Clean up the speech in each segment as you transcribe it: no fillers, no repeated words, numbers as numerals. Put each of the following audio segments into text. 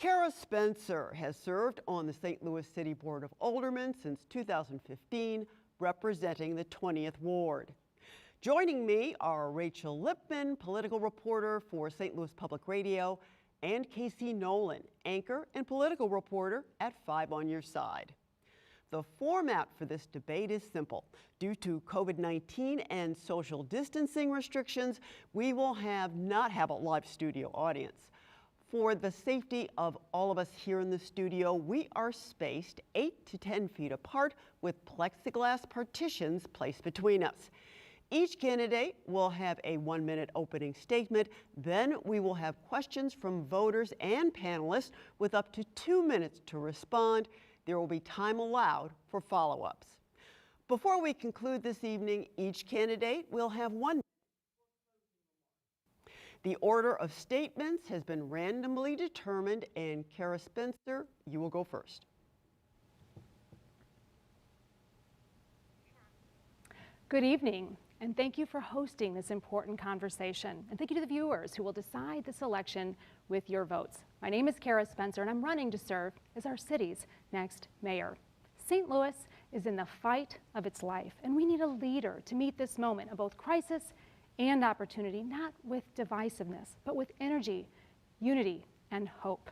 Cara Spencer has served on the St. Louis City Board of Aldermen since 2015, representing the 20th Ward. Joining me are Rachel Lipman, political reporter for St. Louis Public Radio, and Casey Nolan, anchor and political reporter at 5 on Your Side. The format for this debate is simple. Due to COVID-19 and social distancing restrictions, we will not have a live studio audience. For the safety of all of us here in the studio, we are spaced 8 to 10 feet apart with plexiglass partitions placed between us. Each candidate will have a 1-minute opening statement. Then we will have questions from voters and panelists with up to 2 minutes to respond. There will be time allowed for follow-ups. Before we conclude this evening, each candidate will have 1 minute. The order of statements has been randomly determined, and Cara Spencer, you will go first. Good evening, and thank you for hosting this important conversation. And thank you to the viewers who will decide this election with your votes. My name is Cara Spencer, and I'm running to serve as our city's next mayor. St. Louis is in the fight of its life, and we need a leader to meet this moment of both crisis and opportunity, not with divisiveness, but with energy, unity, and hope.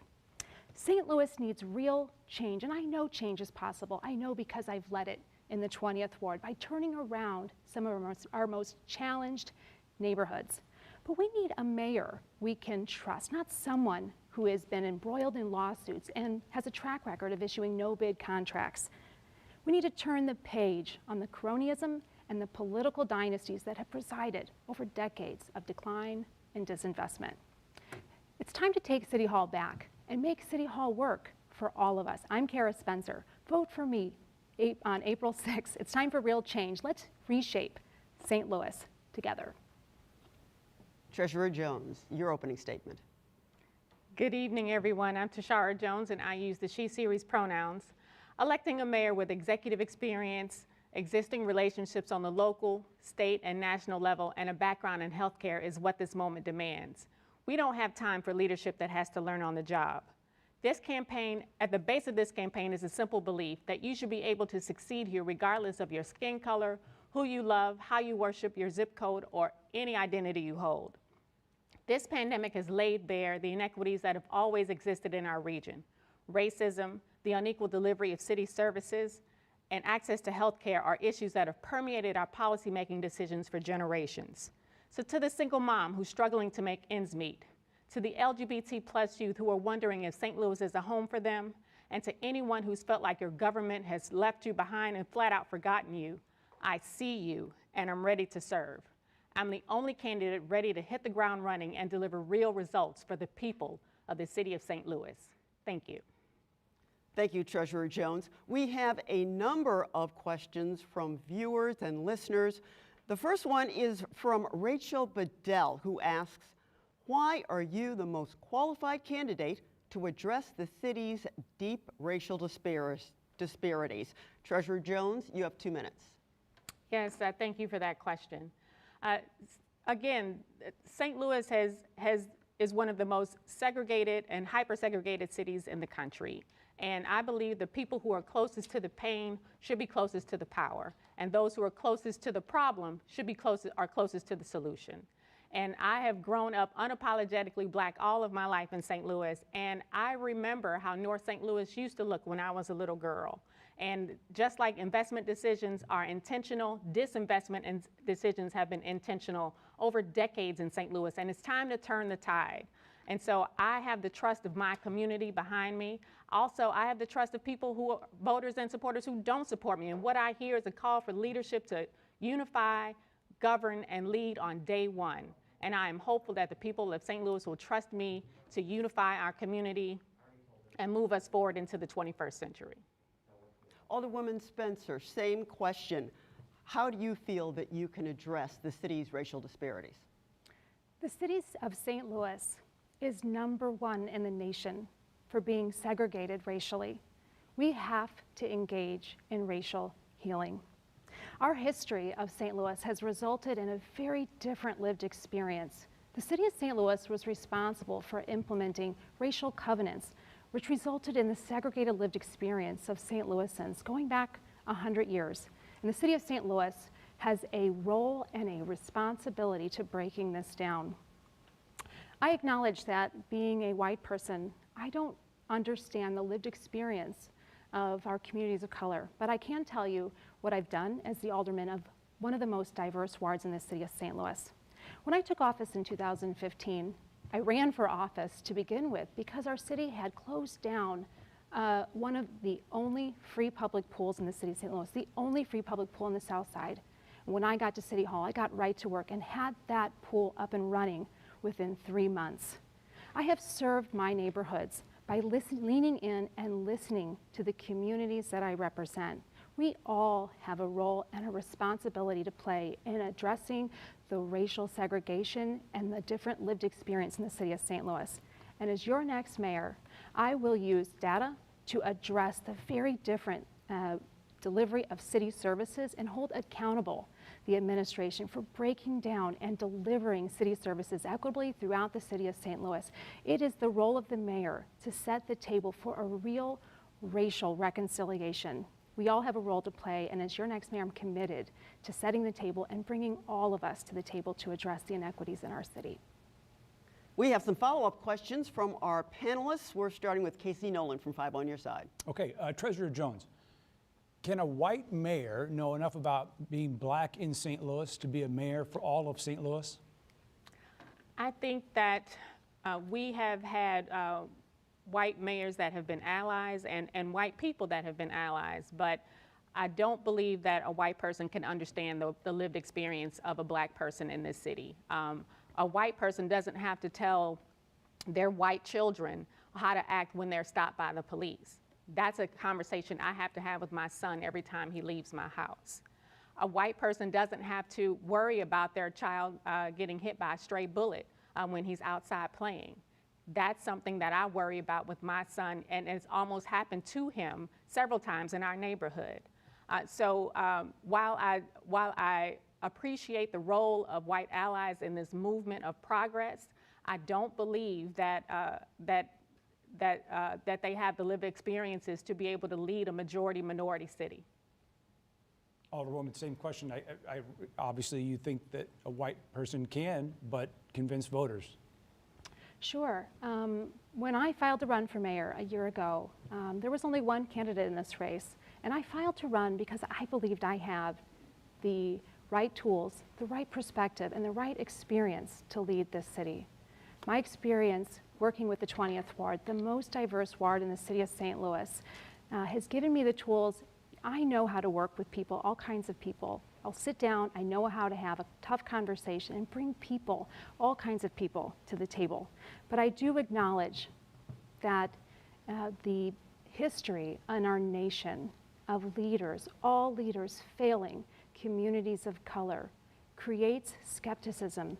St. Louis needs real change, and I know change is possible. I know because I've led it in the 20th Ward by turning around some of our most challenged neighborhoods. But we need a mayor we can trust, not someone who has been embroiled in lawsuits and has a track record of issuing no-bid contracts. We need to turn the page on the cronyism and the political dynasties that have presided over decades of decline and disinvestment. It's time to take City Hall back and make City Hall work for all of us. I'm Cara Spencer. Vote for me on April 6th. It's time for real change. Let's reshape St. Louis together. Treasurer Jones, your opening statement. Good evening, everyone. I'm Tishaura Jones, and I use the she series pronouns. Electing a mayor with executive experience, existing relationships on the local, state, and national level, and a background in healthcare is what this moment demands. We don't have time for leadership that has to learn on the job. This campaign, at the base of this campaign, is a simple belief that you should be able to succeed here regardless of your skin color, who you love, how you worship, your zip code, or any identity you hold. This pandemic has laid bare the inequities that have always existed in our region. Racism, the unequal delivery of city services, and access to health care are issues that have permeated our policymaking decisions for generations. So to the single mom who's struggling to make ends meet, to the LGBT+ youth who are wondering if St. Louis is a home for them, and to anyone who's felt like your government has left you behind and flat out forgotten you, I see you and I'm ready to serve. I'm the only candidate ready to hit the ground running and deliver real results for the people of the city of St. Louis. Thank you. Thank you, Treasurer Jones. We have a number of questions from viewers and listeners. The first one is from Rachel Bedell, who asks, why are you the most qualified candidate to address the city's deep racial disparities? Treasurer Jones, you have 2 minutes. Yes, thank you for that question. Again, St. Louis is one of the most segregated and hyper-segregated cities in the country. And I believe the people who are closest to the pain should be closest to the power. And those who are closest to the problem should be closest to the solution. And I have grown up unapologetically Black all of my life in St. Louis. And I remember how North St. Louis used to look when I was a little girl. And just like investment decisions are intentional, disinvestment decisions have been intentional over decades in St. Louis. And it's time to turn the tide. And so I have the trust of my community behind me. Also, I have the trust of people who are voters and supporters who don't support me. And what I hear is a call for leadership to unify, govern, and lead on day one. And I am hopeful that the people of St. Louis will trust me to unify our community and move us forward into the 21st century. Alderwoman Spencer, same question. How do you feel that you can address the city's racial disparities? The city of St. Louis is #1 in the nation for being segregated racially. We have to engage in racial healing. Our history of St. Louis has resulted in a very different lived experience. The city of St. Louis was responsible for implementing racial covenants which resulted in the segregated lived experience of St. Louisans going back 100 years. And the city of St. Louis has a role and a responsibility to breaking this down. I acknowledge that being a white person, I don't understand the lived experience of our communities of color, but I can tell you what I've done as the alderman of one of the most diverse wards in the city of St. Louis. When I took office in 2015, I ran for office to begin with because our city had closed down one of the only free public pools in the city of St. Louis, the only free public pool in the South Side. When I got to City Hall, I got right to work and had that pool up and running within 3 months. I have served my neighborhoods by leaning in and listening to the communities that I represent. We all have a role and a responsibility to play in addressing the racial segregation and the different lived experience in the city of St. Louis. And as your next mayor, I will use data to address the very different delivery of city services and hold accountable the administration for breaking down and delivering city services equitably throughout the city of St. Louis. It is the role of the mayor to set the table for a real racial reconciliation. We all have a role to play, and as your next mayor, I'm committed to setting the table and bringing all of us to the table to address the inequities in our city. We have some follow-up questions from our panelists. We're starting with Casey Nolan from 5 on your side. Okay, Treasurer Jones, can a white mayor know enough about being black in St. Louis to be a mayor for all of St. Louis? I think that we have had white mayors that have been allies and white people that have been allies, but I don't believe that a white person can understand the lived experience of a black person in this city. A white person doesn't have to tell their white children how to act when they're stopped by the police. That's a conversation I have to have with my son every time he leaves my house. A white person doesn't have to worry about their child getting hit by a stray bullet when he's outside playing. That's something that I worry about with my son, and it's almost happened to him several times in our neighborhood. So while I appreciate the role of white allies in this movement of progress, I don't believe that that they have the lived experiences to be able to lead a majority-minority city. Alderwoman, same question. I obviously you think that a white person can, but convince voters. Sure. When I filed to run for mayor a year ago, there was only one candidate in this race, and I filed to run because I believed I have the right tools, the right perspective, and the right experience to lead this city. My experience working with the 20th Ward, the most diverse ward in the city of St. Louis, has given me the tools. I know how to work with people, all kinds of people. I'll sit down, I know how to have a tough conversation and bring people, all kinds of people, to the table. But I do acknowledge that the history in our nation of leaders, all leaders failing communities of color, creates skepticism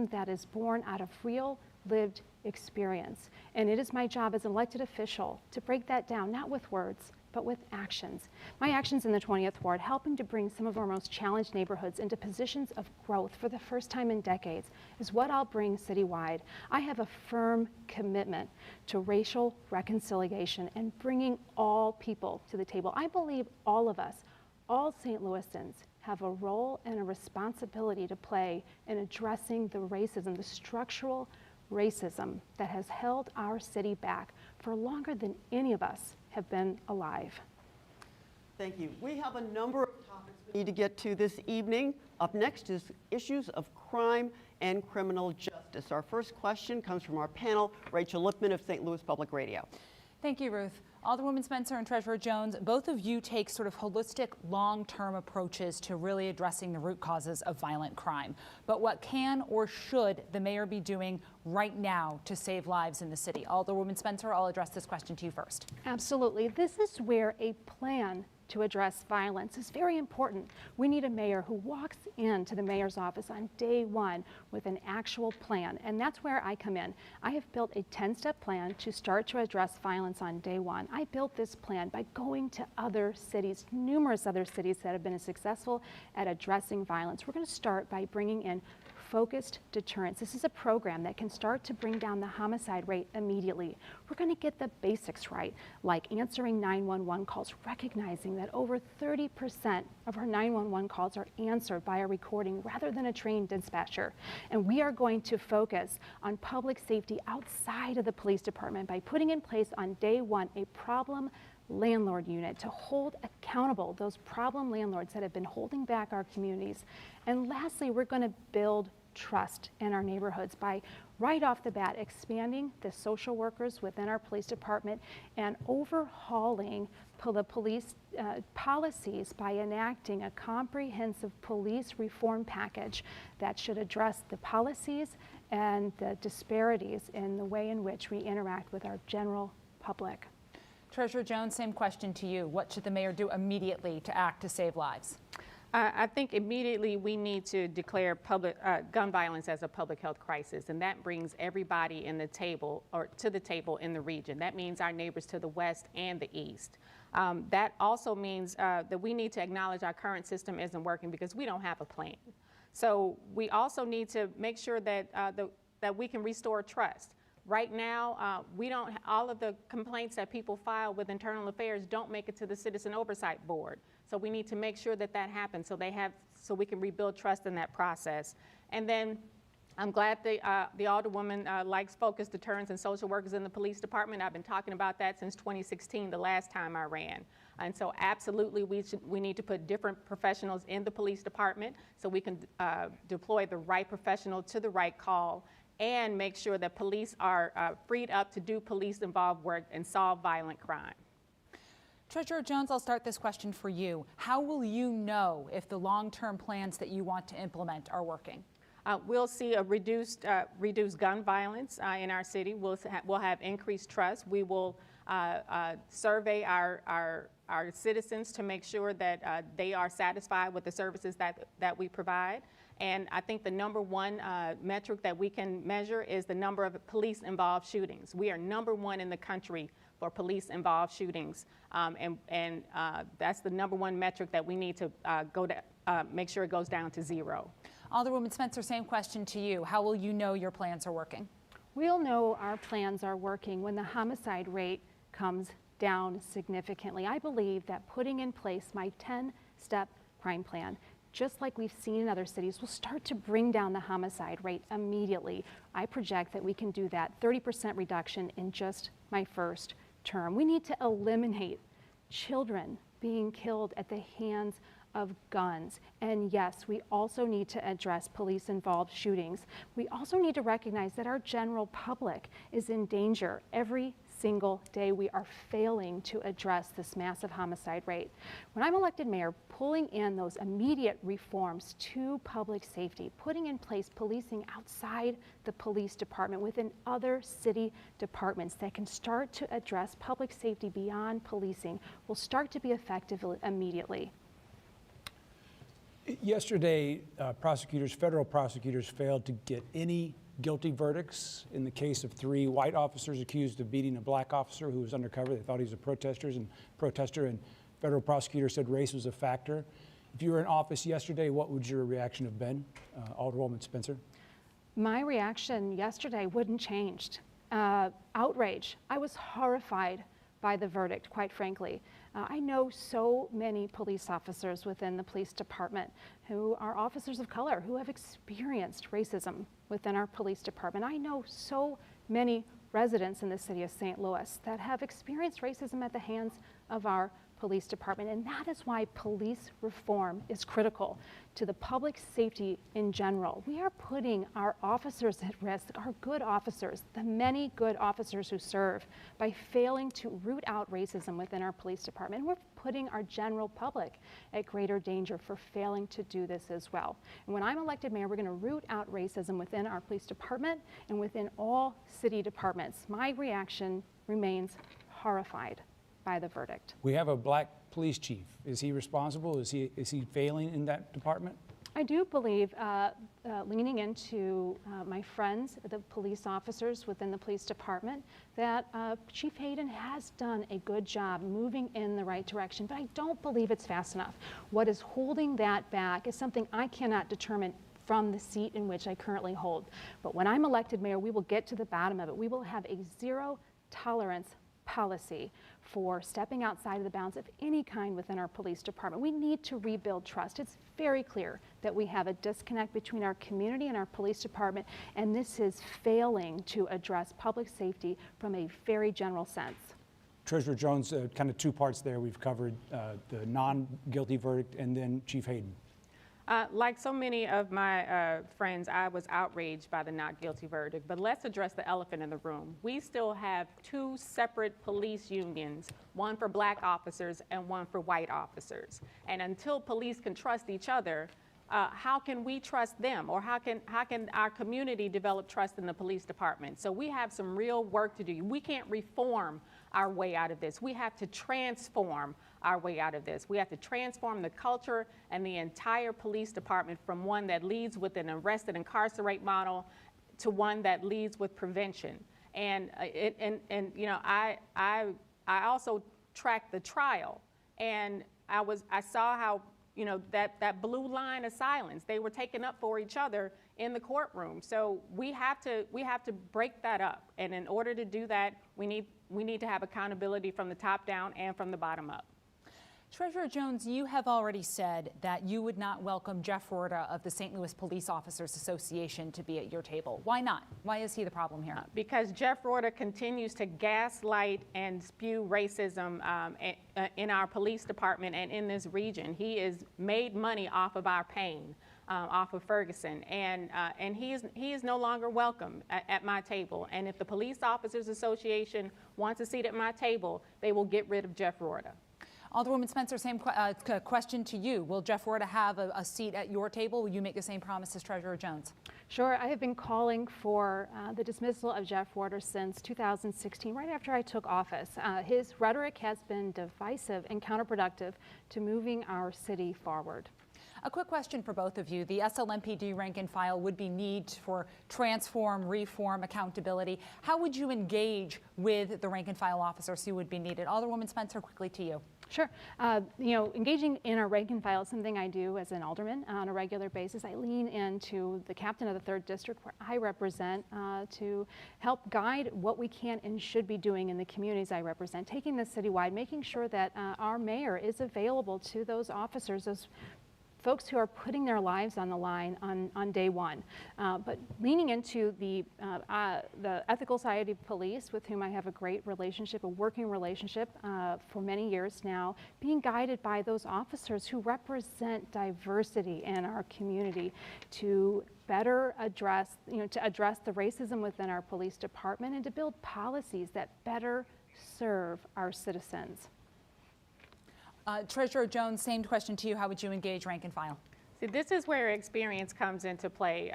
that is born out of real lived experience. And it is my job as an elected official to break that down, not with words, but with actions. My actions in the 20th Ward, helping to bring some of our most challenged neighborhoods into positions of growth for the first time in decades, is what I'll bring citywide. I have a firm commitment to racial reconciliation and bringing all people to the table. I believe all of us, all St. Louisans, have a role and a responsibility to play in addressing the racism, the structural racism that has held our city back for longer than any of us have been alive. Thank you. We have a number of topics we need to get to this evening. Up next is issues of crime and criminal justice. Our first question comes from our panel, Rachel Lipman of St. Louis Public Radio. Thank you, Ruth. Alderwoman Spencer and Treasurer Jones, both of you take sort of holistic, long-term approaches to really addressing the root causes of violent crime. But what can or should the mayor be doing right now to save lives in the city? Alderwoman Spencer, I'll address this question to you first. Absolutely. This is where a plan to address violence is very important. We need a mayor who walks into the mayor's office on day one with an actual plan, and that's where I come in. I have built a 10-step plan to start to address violence on day one. I built this plan by going to other cities, numerous other cities that have been successful at addressing violence. We're going to start by bringing in focused deterrence. This is a program that can start to bring down the homicide rate immediately. We're going to get the basics right, like answering 911 calls, recognizing that over 30% of our 911 calls are answered by a recording rather than a trained dispatcher. And we are going to focus on public safety outside of the police department by putting in place on day one a problem landlord unit to hold accountable those problem landlords that have been holding back our communities. And lastly, we're going to build trust in our neighborhoods by right off the bat expanding the social workers within our police department and overhauling the police policies by enacting a comprehensive police reform package that should address the policies and the disparities in the way in which we interact with our general public. Treasurer Jones, same question to you. What should the mayor do immediately to act to save lives? I think immediately we need to declare gun violence as a public health crisis, and that brings everybody in the table or to the table in the region. That means our neighbors to the west and the east. That also means that we need to acknowledge our current system isn't working because we don't have a plan. So we also need to make sure that that we can restore trust. Right now, all of the complaints that people file with internal affairs don't make it to the Citizen Oversight Board. So we need to make sure that that happens so we can rebuild trust in that process. And then I'm glad the Alderwoman likes focused deterrence and social workers in the police department. I've been talking about that since 2016, the last time I ran. And so absolutely we need to put different professionals in the police department so we can deploy the right professional to the right call and make sure that police are freed up to do police-involved work and solve violent crime. Treasurer Jones, I'll start this question for you. How will you know if the long-term plans that you want to implement are working? We'll see a reduced gun violence in our city. We'll have increased trust. We will survey our citizens to make sure that they are satisfied with the services that we provide. And I think the number one metric that we can measure is the number of police-involved shootings. We are number one in the country for police-involved shootings, and that's the number one metric that we need to make sure it goes down to zero. Alderwoman Spencer, same question to you. How will you know your plans are working? We'll know our plans are working when the homicide rate comes down significantly. I believe that putting in place my 10-step crime plan, just like we've seen in other cities, will start to bring down the homicide rate immediately. I project that we can do that 30% reduction in just my first term. We need to eliminate children being killed at the hands of guns. And yes, we also need to address police-involved shootings. We also need to recognize that our general public is in danger every single day. We are failing to address this massive homicide rate. When I'm elected mayor, pulling in those immediate reforms to public safety, putting in place policing outside the police department within other city departments that can start to address public safety beyond policing will start to be effective immediately. Yesterday, federal prosecutors failed to get any guilty verdicts in the case of 3 white officers accused of beating a black officer who was undercover. They thought he was a protester, and federal prosecutors said race was a factor. If you were in office yesterday, what would your reaction have been, Alderwoman Spencer? My reaction yesterday wouldn't change. Outrage. I was horrified by the verdict, quite frankly. I know so many police officers within the police department who are officers of color who have experienced racism within our police department. I know so many residents in the city of St. Louis that have experienced racism at the hands of our police department, and that is why police reform is critical to the public safety in general. We are putting our officers at risk, our good officers, the many good officers who serve, by failing to root out racism within our police department. We're putting our general public at greater danger for failing to do this as well. And when I'm elected mayor, we're going to root out racism within our police department and within all city departments. My reaction remains horrified by the verdict. We have a black police chief. Is he responsible? Is he failing in that department? I do believe leaning into my friends, the police officers within the police department, that Chief Hayden has done a good job moving in the right direction, but I don't believe it's fast enough. What is holding that back is something I cannot determine from the seat in which I currently hold. But when I'm elected mayor, we will get to the bottom of it. We will have a zero tolerance policy for stepping outside of the bounds of any kind within our police department. We need to rebuild trust. It's very clear that we have a disconnect between our community and our police department, and this is failing to address public safety from a very general sense. Treasurer Jones, kind of two parts there. We've covered the non-guilty verdict and then Chief Hayden. Like so many of my friends, I was outraged by the not guilty verdict, but let's address the elephant in the room. We still have two separate police unions, one for black officers and one for white officers. And until police can trust each other, how can we trust them, or how can our community develop trust in the police department? So we have some real work to do. We can't reform our way out of this. We have to transform our way out of this. We have to transform the culture and the entire police department from one that leads with an arrest and incarcerate model to one that leads with prevention. And you know, I also tracked the trial, and I saw how, you know, that blue line of silence, they were taking up for each other in the courtroom. So we have to break that up. And in order to do that, we need to have accountability from the top down and from the bottom up. Treasurer Jones, you have already said that you would not welcome Jeff Rorta of the St. Louis Police Officers Association to be at your table. Why not? Why is he the problem here? Because Jeff Rorta continues to gaslight and spew racism in our police department and in this region. He is made money off of our pain, off of Ferguson, and he is no longer welcome at my table. And if the Police Officers Association wants a seat at my table, they will get rid of Jeff Rorta. Alderwoman Spencer, same question to you. Will Jeff Rorta have a seat at your table? Will you make the same promise as Treasurer Jones? Sure. I have been calling for the dismissal of Jeff Rorta since 2016, right after I took office. His rhetoric has been divisive and counterproductive to moving our city forward. A quick question for both of you. The SLMPD rank and file would be need for transform, reform, accountability. How would you engage with the rank and file officers who would be needed? Alderwoman Spencer, quickly to you. Sure. You know, engaging in our rank and file is something I do as an alderman on a regular basis. I lean into the captain of the 3rd District, where I represent, to help guide what we can and should be doing in the communities I represent, taking this citywide, making sure that our mayor is available to those officers, those folks who are putting their lives on the line on day one. But leaning into the Ethical Society of Police, with whom I have a great relationship, a working relationship for many years now, being guided by those officers who represent diversity in our community to better address, to address the racism within our police department and to build policies that better serve our citizens. Treasurer Jones, same question to you. How would you engage rank and file? See, this is where experience comes into play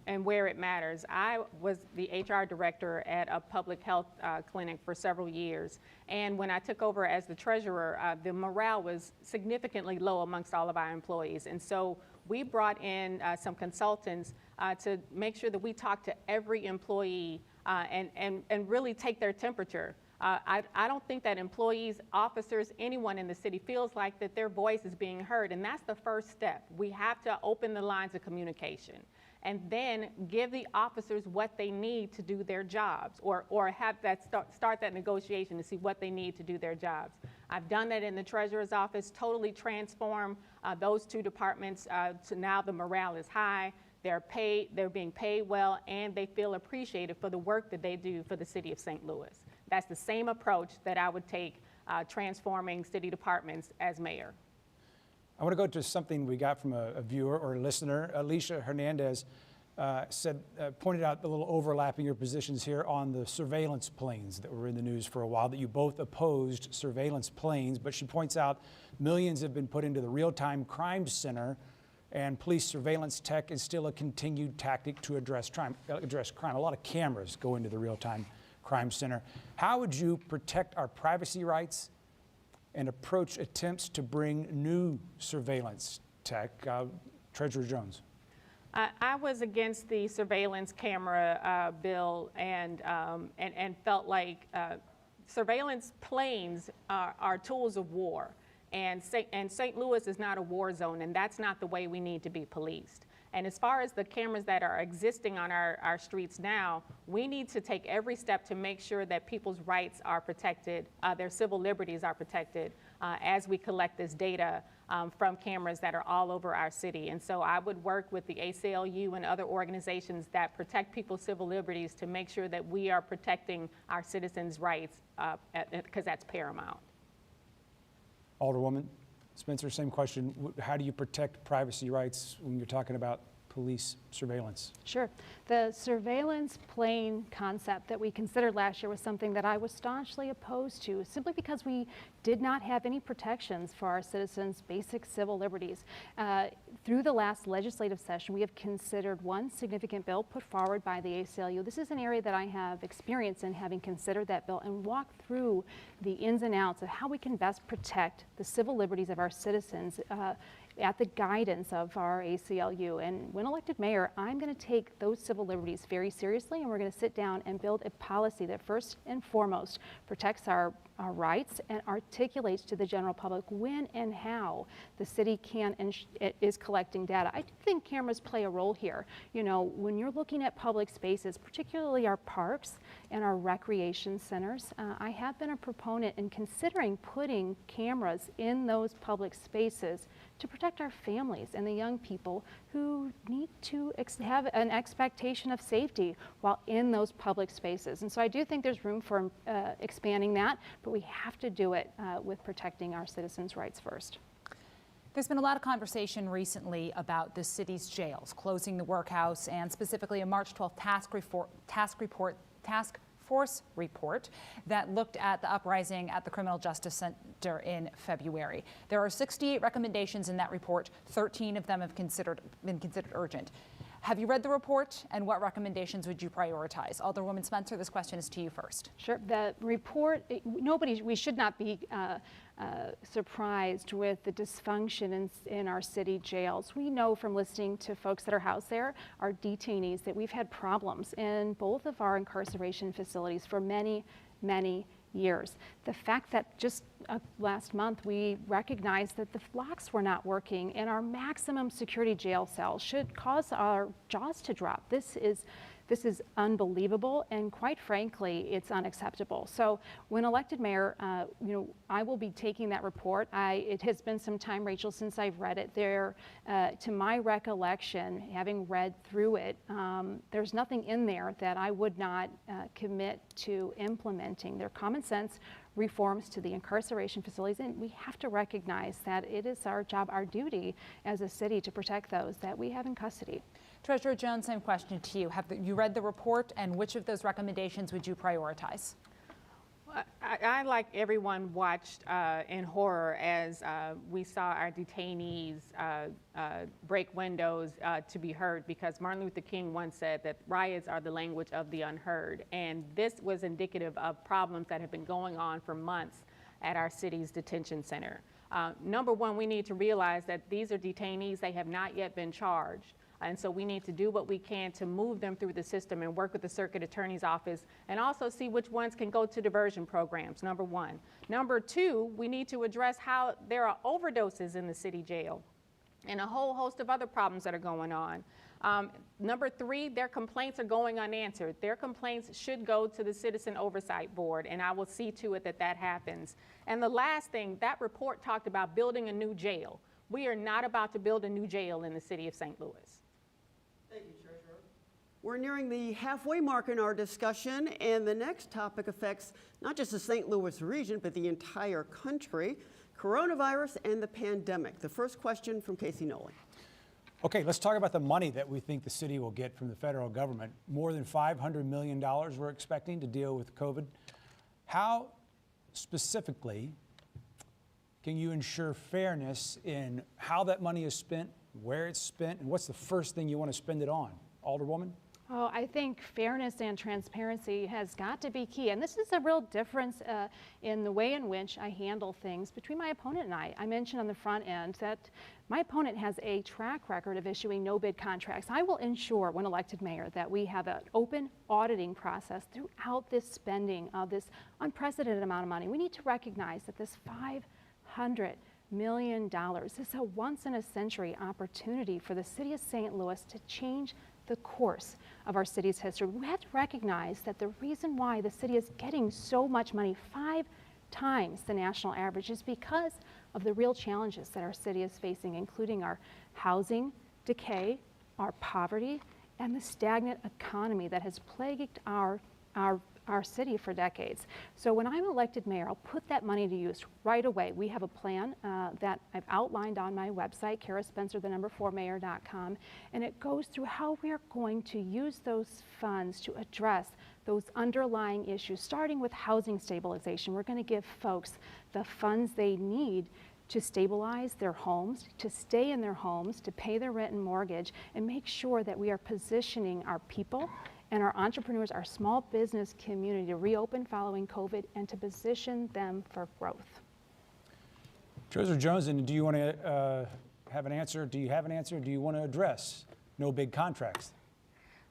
and where it matters. I was the HR director at a public health clinic for several years. And when I took over as the treasurer, the morale was significantly low amongst all of our employees. And so we brought in some consultants to make sure that we talk to every employee and really take their temperature. I don't think that employees, officers, anyone in the city feels like that their voice is being heard, and that's the first step. We have to open the lines of communication and then give the officers what they need to do their jobs, or have that start that negotiation to see what they need to do their jobs. I've done that in the treasurer's office, totally transform those two departments to now the morale is high. They're being paid well, and they feel appreciated for the work that they do for the city of St. Louis. That's the same approach that I would take transforming city departments as mayor. I want to go to something we got from a viewer or a listener. Alicia Hernandez pointed out a little overlap in your positions here on the surveillance planes that were in the news for a while, that you both opposed surveillance planes, but she points out millions have been put into the real-time crime center, and police surveillance tech is still a continued tactic to address crime. A lot of cameras go into the real-time crime center. How would you protect our privacy rights and approach attempts to bring new surveillance tech? Treasurer Jones. I was against the surveillance camera bill and felt like surveillance planes are tools of war. And St. Louis is not a war zone, and that's not the way we need to be policed. And as far as the cameras that are existing on our streets now, we need to take every step to make sure that people's rights are protected, their civil liberties are protected as we collect this data from cameras that are all over our city. And so I would work with the ACLU and other organizations that protect people's civil liberties to make sure that we are protecting our citizens' rights, because that's paramount. Alderwoman Spencer, same question. How do you protect privacy rights when you're talking about police surveillance? Sure. The surveillance plane concept that we considered last year was something that I was staunchly opposed to, simply because we did not have any protections for our citizens' basic civil liberties. Through the last legislative session, we have considered one significant bill put forward by the ACLU. This is an area that I have experience in, having considered that bill and walked through the ins and outs of how we can best protect the civil liberties of our citizens at the guidance of our ACLU. And when elected mayor, I'm going to take those civil liberties very seriously, and we're going to sit down and build a policy that first and foremost protects our rights and articulates to the general public when and how the city can and is collecting data. I do think cameras play a role here. You know, when you're looking at public spaces, particularly our parks and our recreation centers, I have been a proponent in considering putting cameras in those public spaces to protect our families and the young people who need to have an expectation of safety while in those public spaces. And so I do think there's room for expanding that, but we have to do it with protecting our citizens' rights first. There's been a lot of conversation recently about the city's jails, closing the workhouse, and specifically a March 12th task force report that looked at the uprising at the Criminal Justice Center in February. There are 68 recommendations in that report. 13 of them have been considered urgent. Have you read the report, and what recommendations would you prioritize? Alderwoman Spencer, this question is to you first. Sure. The report, we should not be surprised with the dysfunction in our city jails. We know from listening to folks that are housed there, our detainees, that we've had problems in both of our incarceration facilities for many, many years. The fact that just last month we recognized that the locks were not working in our maximum security jail cells should cause our jaws to drop. This is unbelievable, and quite frankly, it's unacceptable. So when elected mayor, I will be taking that report. It has been some time, Rachel, since I've read it. To my recollection, having read through it, there's nothing in there that I would not commit to implementing. They're common sense reforms to the incarceration facilities, and we have to recognize that it is our job, our duty as a city to protect those that we have in custody. Treasurer Jones, same question to you. Have you read the report, and which of those recommendations would you prioritize? I, like everyone, watched in horror as we saw our detainees break windows to be heard, because Martin Luther King once said that riots are the language of the unheard. And this was indicative of problems that have been going on for months at our city's detention center. Number one, we need to realize that these are detainees. They have not yet been charged. And so we need to do what we can to move them through the system and work with the circuit attorney's office, and also see which ones can go to diversion programs, number one. Number two, we need to address how there are overdoses in the city jail and a whole host of other problems that are going on. Number three, their complaints are going unanswered. Their complaints should go to the Citizen Oversight Board, and I will see to it that that happens. And the last thing, that report talked about building a new jail. We are not about to build a new jail in the city of St. Louis. Thank you, Treasurer. We're nearing the halfway mark in our discussion, and the next topic affects not just the St. Louis region, but the entire country: coronavirus and the pandemic. The first question from Casey Nolan. Okay, let's talk about the money that we think the city will get from the federal government. More than $500 million we're expecting to deal with COVID. How specifically can you ensure fairness in how that money is spent, where it's spent, and what's the first thing you want to spend it on? Alderwoman? Oh, I think fairness and transparency has got to be key. And this is a real difference in the way in which I handle things between my opponent and I. I mentioned on the front end that my opponent has a track record of issuing no-bid contracts. I will ensure, when elected mayor, that we have an open auditing process throughout this spending of this unprecedented amount of money. We need to recognize that this $500 million. This is a once-in-a-century opportunity for the city of St. Louis to change the course of our city's history. We have to recognize that the reason why the city is getting so much money, 5 times the national average, is because of the real challenges that our city is facing, including our housing decay, our poverty, and the stagnant economy that has plagued our city for decades. So when I'm elected mayor, I'll put that money to use right away. We have a plan that I've outlined on my website, caraspencer4mayor.com, and it goes through how we are going to use those funds to address those underlying issues, starting with housing stabilization. We're going to give folks the funds they need to stabilize their homes, to stay in their homes, to pay their rent and mortgage, and make sure that we are positioning our people and our entrepreneurs, our small business community to reopen following COVID and to position them for growth. Treasurer Jones, and do you want to have an answer? Do you have an answer? Do you want to address no big contracts?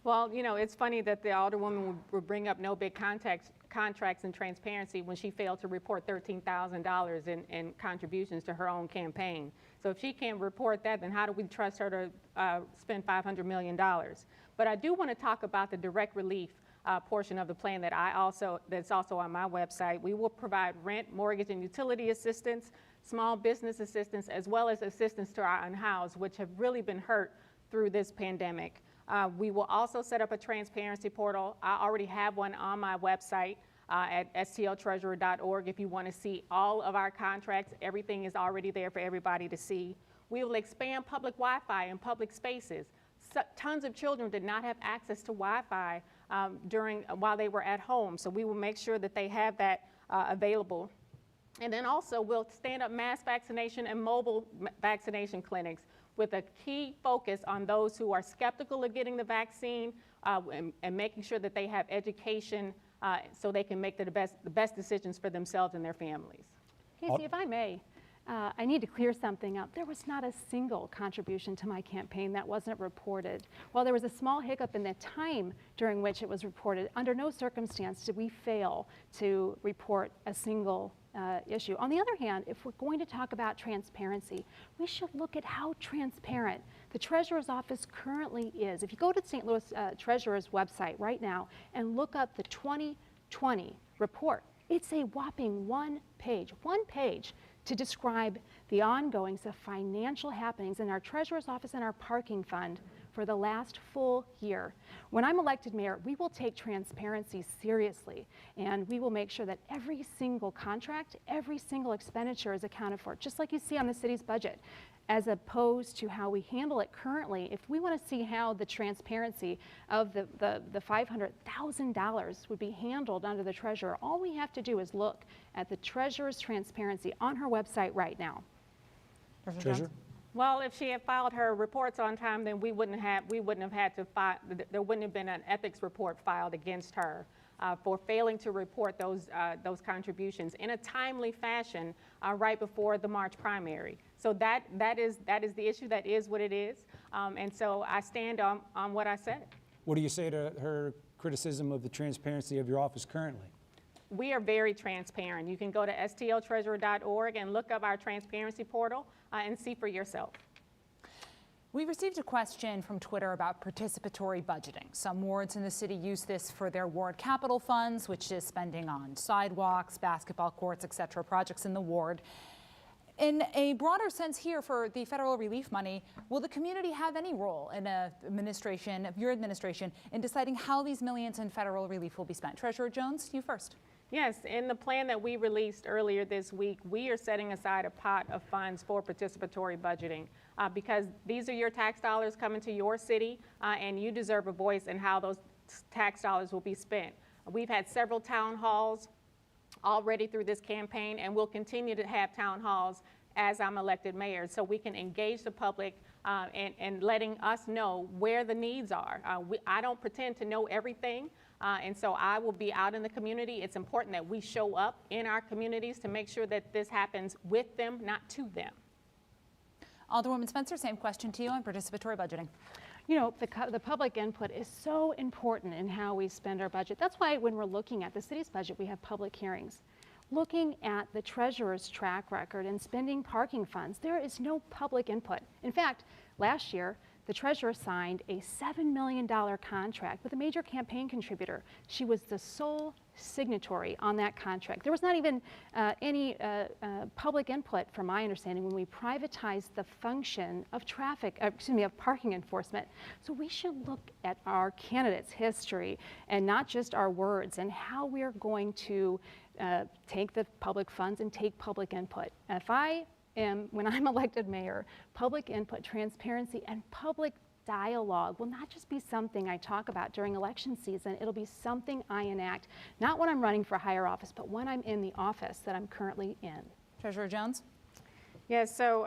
Well, you know, it's funny that the Alderwoman would bring up no big contracts and transparency when she failed to report $13,000 in contributions to her own campaign. So if she can't report that, then how do we trust her to spend $500 million? But I do want to talk about the direct relief portion of the plan that's also on my website. We will provide rent, mortgage, and utility assistance, small business assistance, as well as assistance to our unhoused, which have really been hurt through this pandemic. We will also set up a transparency portal. I already have one on my website at stltreasurer.org. If you want to see all of our contracts, everything is already there for everybody to see. We will expand public Wi-Fi in public spaces. Tons of children did not have access to Wi-Fi while they were at home, so we will make sure that they have that available. And then also we'll stand up mass vaccination and mobile vaccination clinics with a key focus on those who are skeptical of getting the vaccine and making sure that they have education so they can make the best decisions for themselves and their families. Casey, if I may, I need to clear something up. There was not a single contribution to my campaign that wasn't reported. While there was a small hiccup in the time during which it was reported, under no circumstance did we fail to report a single issue. On the other hand, if we're going to talk about transparency, we should look at how transparent the Treasurer's Office currently is. If you go to the St. Louis Treasurer's website right now and look up the 2020 report, it's a whopping one page to describe the ongoings of financial happenings in our Treasurer's Office and our parking fund for the last full year. When I'm elected mayor, we will take transparency seriously, and we will make sure that every single contract, every single expenditure is accounted for, just like you see on the city's budget, as opposed to how we handle it currently. If we want to see how the transparency of the $500,000 would be handled under the treasurer, all we have to do is look at the treasurer's transparency on her website right now. Treasurer? Well, if she had filed her reports on time, then we wouldn't have had to file. There wouldn't have been an ethics report filed against her for failing to report those contributions in a timely fashion right before the March primary. So that is the issue. That is what it is, and so I stand on what I said. What do you say to her criticism of the transparency of your office currently? We are very transparent. You can go to stltreasurer.org and look up our transparency portal and see for yourself. We received a question from Twitter about participatory budgeting. Some wards in the city use this for their ward capital funds, which is spending on sidewalks, basketball courts, etc., projects in the ward. In a broader sense here for the federal relief money, will the community have any role in your administration in deciding how these millions in federal relief will be spent? Treasurer Jones, you first. Yes, in the plan that we released earlier this week, we are setting aside a pot of funds for participatory budgeting because these are your tax dollars coming to your city and you deserve a voice in how those tax dollars will be spent. We've had several town halls already through this campaign, and we'll continue to have town halls as I'm elected mayor, so we can engage the public and letting us know where the needs are. I don't pretend to know everything, and so I will be out in the community. It's important that we show up in our communities to make sure that this happens with them, not to them. Alderwoman Spencer, same question to you on participatory budgeting. You know, the public input is so important in how we spend our budget. That's why when we're looking at the city's budget, we have public hearings. Looking at the treasurer's track record in spending parking funds, there is no public input. In fact, last year, the treasurer signed a $7 million contract with a major campaign contributor. She was the sole signatory on that contract. There was not even any public input, from my understanding, when we privatized the function of of parking enforcement. So we should look at our candidates' history and not just our words, and how we're going to take the public funds and take public input. When I'm elected mayor, public input, transparency, and public dialogue will not just be something I talk about during election season. It'll be something I enact, not when I'm running for higher office, but when I'm in the office that I'm currently in. Treasurer Jones? Yes, so,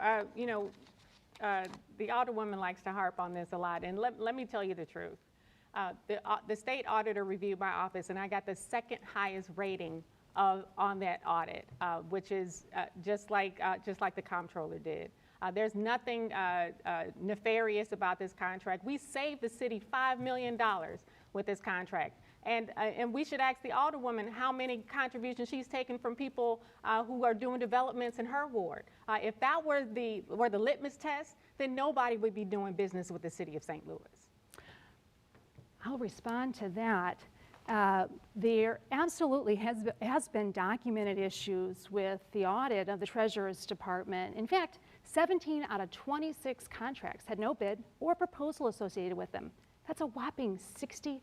the Alderwoman likes to harp on this a lot, and let me tell you the truth. The state auditor reviewed my office, and I got the second highest rating on that audit, which is just like the comptroller did. There's nothing nefarious about this contract. We saved the city $5 million with this contract. And we should ask the Alderwoman how many contributions she's taken from people who are doing developments in her ward. If that were the litmus test, then nobody would be doing business with the city of St. Louis. I'll respond to that. There absolutely has been documented issues with the audit of the Treasurer's Department. In fact, 17 out of 26 contracts had no bid or proposal associated with them. That's a whopping 65%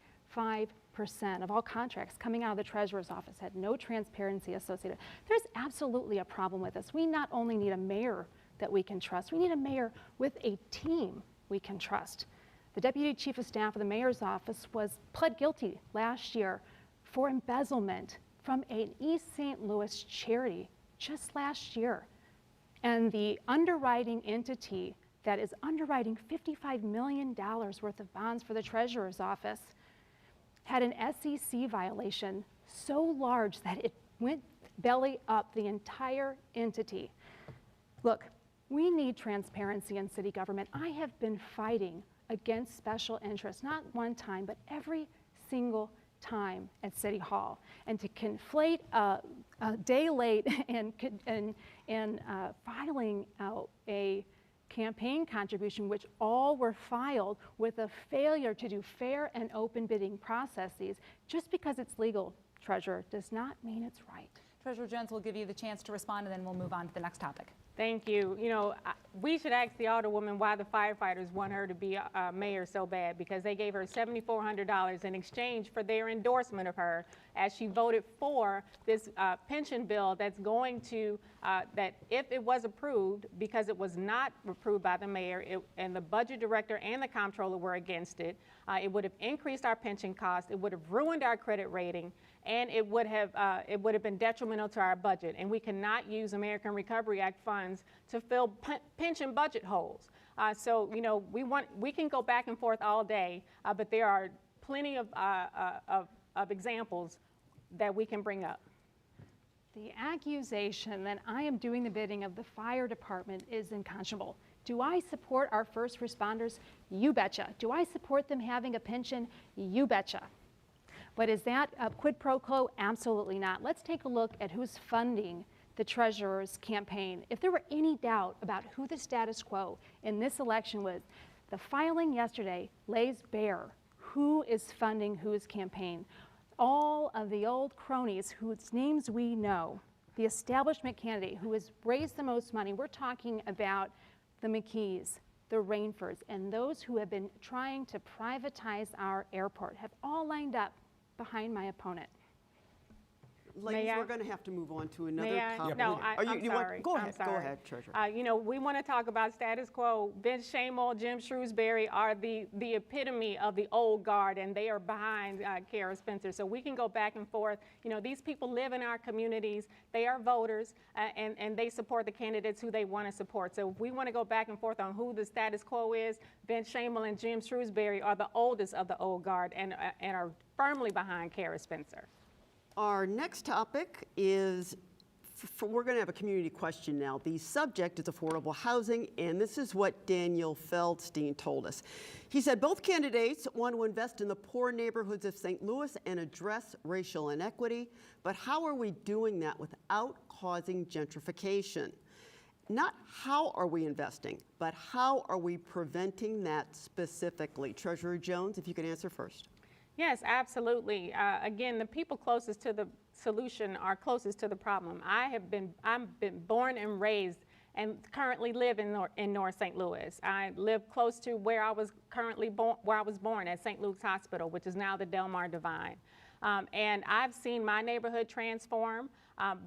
of all contracts coming out of the Treasurer's office had no transparency associated. There's absolutely a problem with this. We not only need a mayor that we can trust, we need a mayor with a team we can trust. The Deputy Chief of Staff of the Mayor's Office was pled guilty last year for embezzlement from an East St. Louis charity just last year. And the underwriting entity that is underwriting $55 million worth of bonds for the Treasurer's Office had an SEC violation so large that it went belly up the entire entity. Look, we need transparency in city government. I have been fighting against special interests, not one time, but every single time at City Hall. And to conflate a day late and filing out a campaign contribution, which all were filed with a failure to do fair and open bidding processes, just because it's legal, Treasurer, does not mean it's right. Treasurer Jones will give you the chance to respond, and then we'll move on to the next topic. Thank you. You know, we should ask the Alderwoman why the firefighters want her to be mayor so bad, because they gave her $7,400 in exchange for their endorsement of her as she voted for this pension bill that's going to, that if it was approved, because it was not approved by the mayor, and the budget director and the comptroller were against it, it would have increased our pension costs, it would have ruined our credit rating, and it would have been detrimental to our budget. And we cannot use American Recovery Act funds to fill pension budget holes. So, you know, we can go back and forth all day, but there are plenty of examples that we can bring up. The accusation that I am doing the bidding of the fire department is unconscionable. Do I support our first responders? You betcha. Do I support them having a pension? You betcha. But is that a quid pro quo? Absolutely not. Let's take a look at who's funding the Treasurer's campaign. If there were any doubt about who the status quo in this election was, the filing yesterday lays bare who is funding whose campaign. All of the old cronies whose names we know, the establishment candidate who has raised the most money, we're talking about the McKees, the Rainfords, and those who have been trying to privatize our airport have all lined up behind my opponent. Ladies, we're going to have to move on to another topic. No, I'm sorry. Go ahead, Treasurer. You know, we want to talk about status quo. Vince Shamel, Jim Shrewsbury are the epitome of the old guard, and they are behind Cara Spencer. So we can go back and forth. You know, these people live in our communities. They are voters, and they support the candidates who they want to support. So if we want to go back and forth on who the status quo is, Vince Shamel and Jim Shrewsbury are the oldest of the old guard and are firmly behind Cara Spencer. Our next topic is we're going to have a community question now. The subject is affordable housing, and this is what Daniel Feldstein told us. He said both candidates want to invest in the poor neighborhoods of St. Louis and address racial inequity, but how are we doing that without causing gentrification? Not how are we investing, but how are we preventing that specifically? Treasurer Jones, if you could answer first. Yes, absolutely. Again, the people closest to the solution are closest to the problem. I've been born and raised and currently live in North St. Louis. I live close to where I was born at St. Luke's Hospital, which is now the Delmar Divine. And I've seen my neighborhood transform,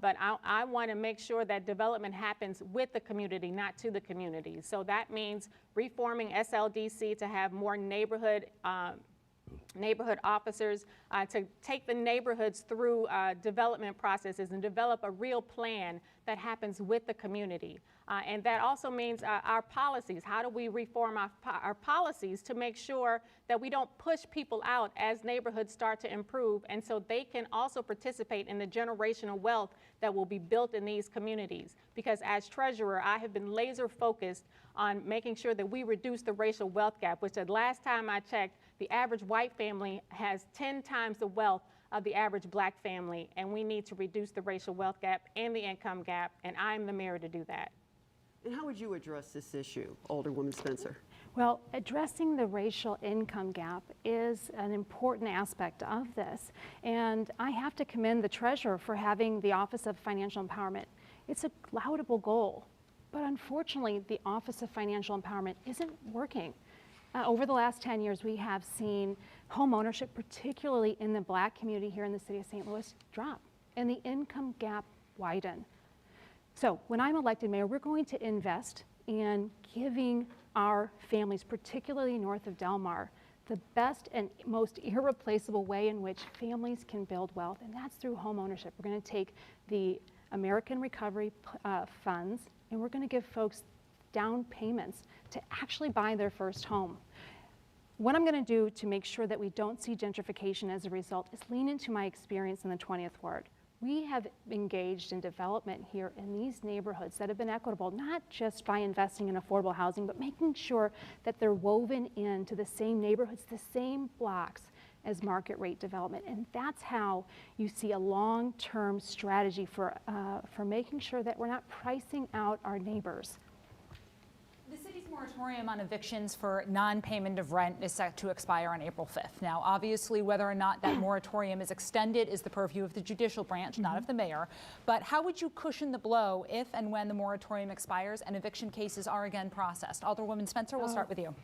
but I want to make sure that development happens with the community, not to the community. So that means reforming SLDC to have more neighborhood officers to take the neighborhoods through development processes and develop a real plan that happens with the community. And that also means our policies. How do we reform our policies to make sure that we don't push people out as neighborhoods start to improve, and so they can also participate in the generational wealth that will be built in these communities? Because as treasurer, I have been laser focused on making sure that we reduce the racial wealth gap, which the last time I checked, the average white family has 10 times the wealth of the average black family, and we need to reduce the racial wealth gap and the income gap, and I'm the mayor to do that. And how would you address this issue, Alderwoman Spencer? Well, addressing the racial income gap is an important aspect of this, and I have to commend the treasurer for having the Office of Financial Empowerment. It's a laudable goal, but unfortunately, the Office of Financial Empowerment isn't working. Over the last 10 years, we have seen home ownership, particularly in the black community here in the city of St. Louis, drop, and the income gap widen. So when I'm elected mayor, we're going to invest in giving our families, particularly north of Delmar, the best and most irreplaceable way in which families can build wealth, and that's through home ownership. We're going to take the American Recovery funds, and we're going to give folks down payments to actually buy their first home. What I'm going to do to make sure that we don't see gentrification as a result is lean into my experience in the 20th Ward. We have engaged in development here in these neighborhoods that have been equitable, not just by investing in affordable housing, but making sure that they're woven into the same neighborhoods, the same blocks as market rate development. And that's how you see a long-term strategy for making sure that we're not pricing out our neighbors. The city's moratorium on evictions for non-payment of rent is set to expire on April 5th. Now, obviously, whether or not that moratorium is extended is the purview of the judicial branch, not of the mayor. But how would you cushion the blow if and when the moratorium expires and eviction cases are again processed? Alderwoman Spencer, we'll start with you.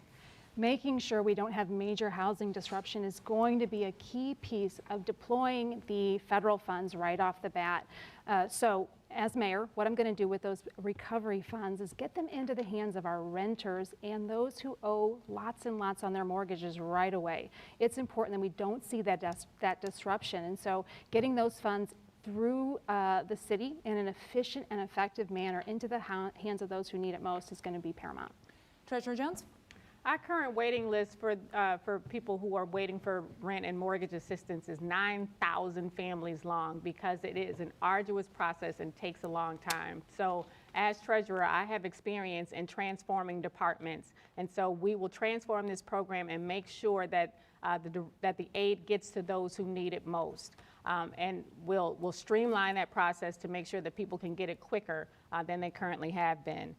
Making sure we don't have major housing disruption is going to be a key piece of deploying the federal funds right off the bat. So as mayor, what I'm going to do with those recovery funds is get them into the hands of our renters and those who owe lots and lots on their mortgages right away. It's important that we don't see that disruption, and so getting those funds through the city in an efficient and effective manner into the hands of those who need it most is going to be paramount. Treasurer Jones? Our current waiting list for people who are waiting for rent and mortgage assistance is 9,000 families long, because it is an arduous process and takes a long time. So as treasurer, I have experience in transforming departments, and so we will transform this program and make sure that the aid gets to those who need it most. And we'll streamline that process to make sure that people can get it quicker than they currently have been.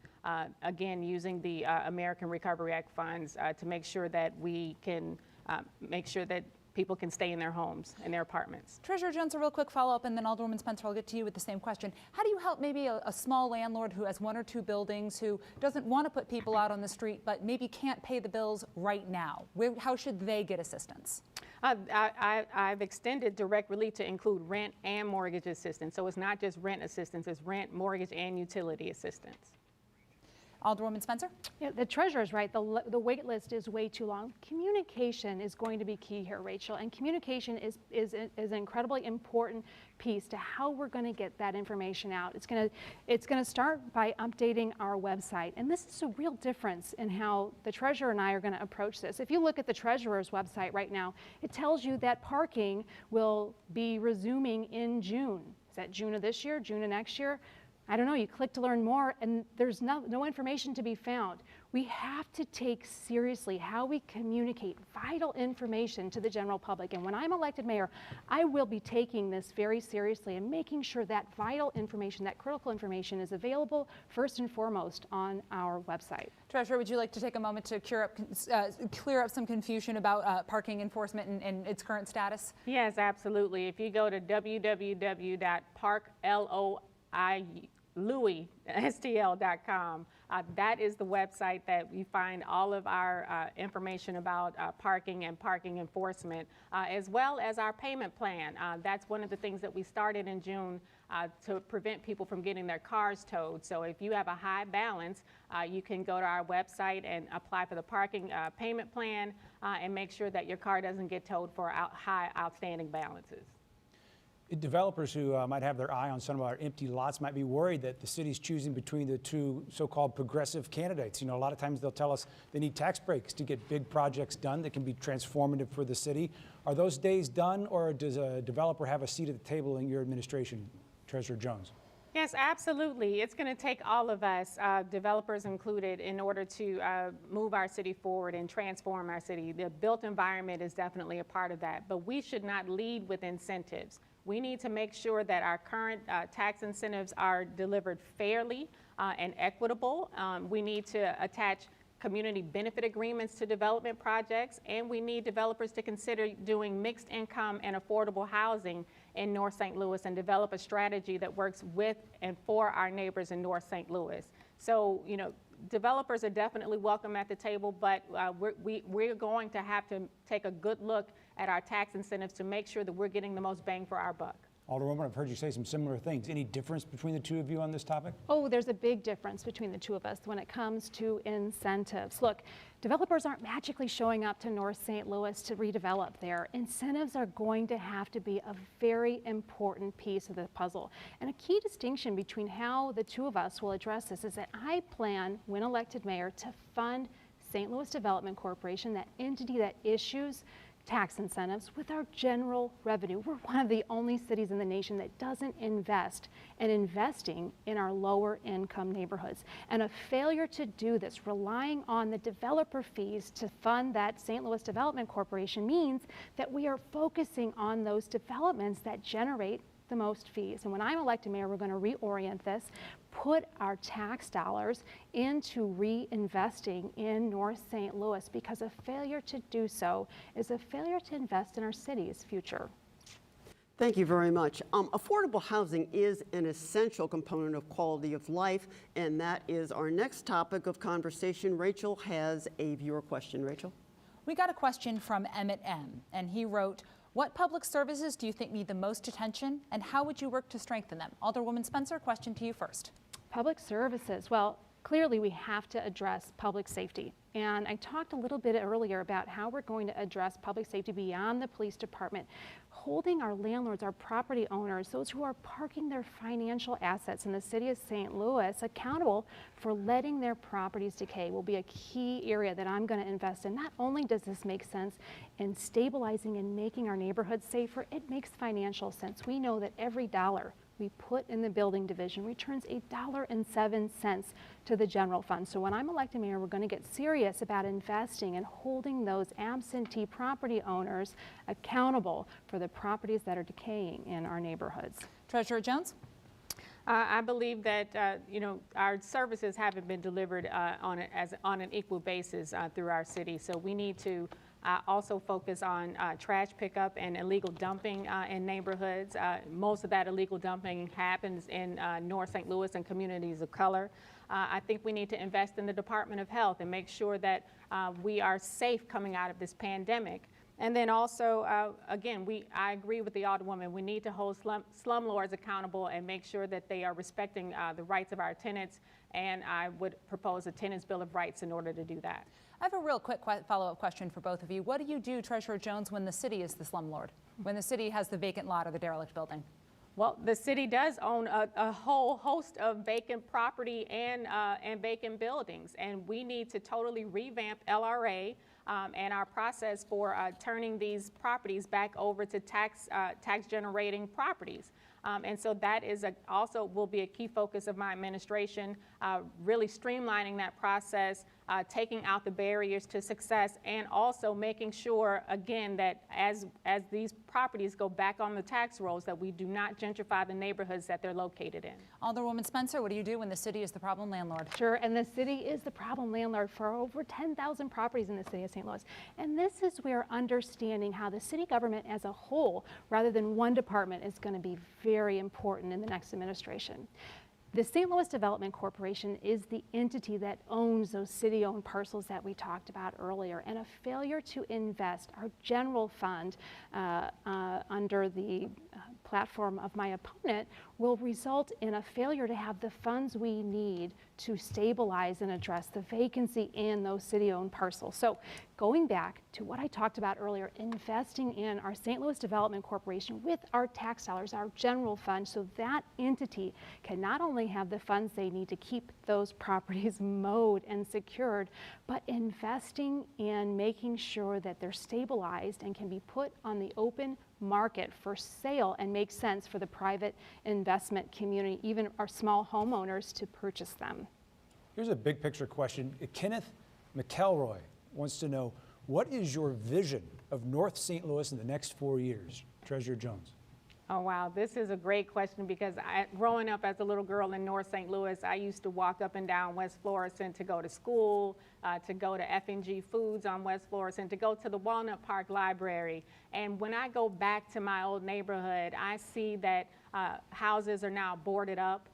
Again, using the American Recovery Act funds to make sure that we can make sure that people can stay in their homes and their apartments. Treasurer Jones, a real quick follow-up, and then Alderwoman Spencer, I'll get to you with the same question. How do you help maybe a small landlord who has one or two buildings, who doesn't want to put people out on the street but maybe can't pay the bills right now? How should they get assistance? I've extended direct relief to include rent and mortgage assistance. So it's not just rent assistance, it's rent, mortgage, and utility assistance. Alderwoman Spencer? Yeah, the treasurer's right. The wait list is way too long. Communication is going to be key here, Rachel, and communication is an incredibly important piece to how we're going to get that information out. It's going to start by updating our website, and this is a real difference in how the treasurer and I are going to approach this. If you look at the treasurer's website right now, it tells you that parking will be resuming in June. Is that June of this year, June of next year? I don't know, you click to learn more and there's no information to be found. We have to take seriously how we communicate vital information to the general public. And when I'm elected mayor, I will be taking this very seriously and making sure that vital information, that critical information is available first and foremost on our website. Treasurer, would you like to take a moment to clear up some confusion about parking enforcement and its current status? Yes, absolutely. If you go to www.parklouisstl.com, that is the website that we find all of our information about parking and parking enforcement, as well as our payment plan. That's one of the things that we started in June to prevent people from getting their cars towed. So if you have a high balance, you can go to our website and apply for the parking payment plan and make sure that your car doesn't get towed for high outstanding balances. Developers who might have their eye on some of our empty lots might be worried that the city's choosing between the two so-called progressive candidates. You know, a lot of times they'll tell us they need tax breaks to get big projects done that can be transformative for the city. Are those days done, or does a developer have a seat at the table in your administration, Treasurer Jones? Yes, absolutely. It's going to take all of us, developers included, in order to move our city forward and transform our city. The built environment is definitely a part of that, but we should not lead with incentives. We need to make sure that our current tax incentives are delivered fairly and equitable. We need to attach community benefit agreements to development projects, and we need developers to consider doing mixed income and affordable housing in North St. Louis and develop a strategy that works with and for our neighbors in North St. Louis. So, you know, developers are definitely welcome at the table, but we're going to have to take a good look at our tax incentives to make sure that we're getting the most bang for our buck. Alderwoman, I've heard you say some similar things. Any difference between the two of you on this topic? Oh, there's a big difference between the two of us when it comes to incentives. Look, developers aren't magically showing up to North St. Louis to redevelop there. Incentives are going to have to be a very important piece of the puzzle. And a key distinction between how the two of us will address this is that I plan, when elected mayor, to fund St. Louis Development Corporation, that entity that issues tax incentives, with our general revenue. We're one of the only cities in the nation that doesn't invest in investing in our lower income neighborhoods. And a failure to do this, relying on the developer fees to fund that St. Louis Development Corporation, means that we are focusing on those developments that generate the most fees. And when I'm elected mayor, we're going to reorient this, put our tax dollars into reinvesting in North St. Louis, because a failure to do so is a failure to invest in our city's future. Thank you very much. Affordable housing is an essential component of quality of life, and that is our next topic of conversation. Rachel has a viewer question. Rachel? We got a question from Emmett M., and he wrote, what public services do you think need the most attention, and how would you work to strengthen them? Alderwoman Spencer, question to you first. Public services. Well, clearly we have to address public safety. And I talked a little bit earlier about how we're going to address public safety beyond the police department, holding our landlords, our property owners, those who are parking their financial assets in the city of St. Louis accountable for letting their properties decay will be a key area that I'm going to invest in. Not only does this make sense in stabilizing and making our neighborhoods safer, it makes financial sense. We know that every dollar we put in the building division returns $1.07 to the general fund. So when I'm elected mayor, we're going to get serious about investing and holding those absentee property owners accountable for the properties that are decaying in our neighborhoods. Treasurer Jones? I believe that you know, our services haven't been delivered on an equal basis through our city. So we need to also focus on trash pickup and illegal dumping in neighborhoods. Most of that illegal dumping happens in North St. Louis and communities of color. I think we need to invest in the Department of Health and make sure that we are safe coming out of this pandemic. And then also, again, I agree with the Alderwoman. We need to hold slumlords accountable and make sure that they are respecting the rights of our tenants. And I would propose a Tenants' Bill of Rights in order to do that. I have a real quick follow-up question for both of you. What do you do, Treasurer Jones, when the city is the slumlord? When the city has the vacant lot or the derelict building? Well, the city does own a whole host of vacant property and vacant buildings, and we need to totally revamp LRA and our process for turning these properties back over to tax generating properties. And so that is also will be a key focus of my administration, really streamlining that process, taking out the barriers to success, and also making sure, again, that as these properties go back on the tax rolls, that we do not gentrify the neighborhoods that they're located in. Alderwoman Spencer, what do you do when the city is the problem landlord? Sure, and the city is the problem landlord for over 10,000 properties in the city of St. Louis. And this is where understanding how the city government as a whole, rather than one department, is going to be very important in the next administration. The St. Louis Development Corporation is the entity that owns those city-owned parcels that we talked about earlier, and a failure to invest our general fund under the platform of my opponent will result in a failure to have the funds we need to stabilize and address the vacancy in those city-owned parcels. So going back to what I talked about earlier, investing in our St. Louis Development Corporation with our tax dollars, our general fund, so that entity can not only have the funds they need to keep those properties mowed and secured, but investing in making sure that they're stabilized and can be put on the open market for sale and make sense for the private investment community, even our small homeowners, to purchase them. Here's a big picture question. Kenneth McElroy wants to know, what is your vision of North St. Louis in the next 4 years? Treasurer Jones. Oh, wow. This is a great question because growing up as a little girl in North St. Louis, I used to walk up and down West Florissant to go to school, to go to F&G Foods on West Florissant, to go to the Walnut Park Library. And when I go back to my old neighborhood, I see that houses are now boarded up.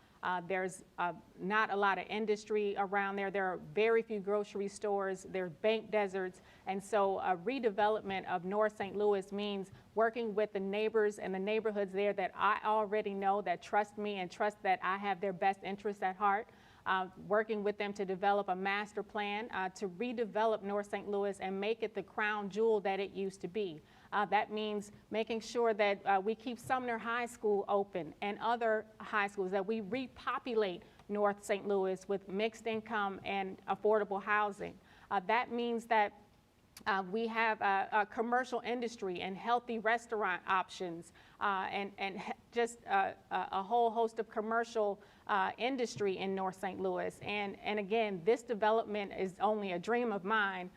There's not a lot of industry around there. There are very few grocery stores. There are bank deserts. And so a redevelopment of North St. Louis means working with the neighbors and the neighborhoods there that I already know, that trust me and trust that I have their best interests at heart. Working with them to develop a master plan to redevelop North St. Louis and make it the crown jewel that it used to be. That means making sure that we keep Sumner High School open and other high schools, that we repopulate North St. Louis with mixed income and affordable housing. That means that we have a commercial industry and healthy restaurant options and just a whole host of commercial industry in North St. Louis. And again, this development is only a dream of mine,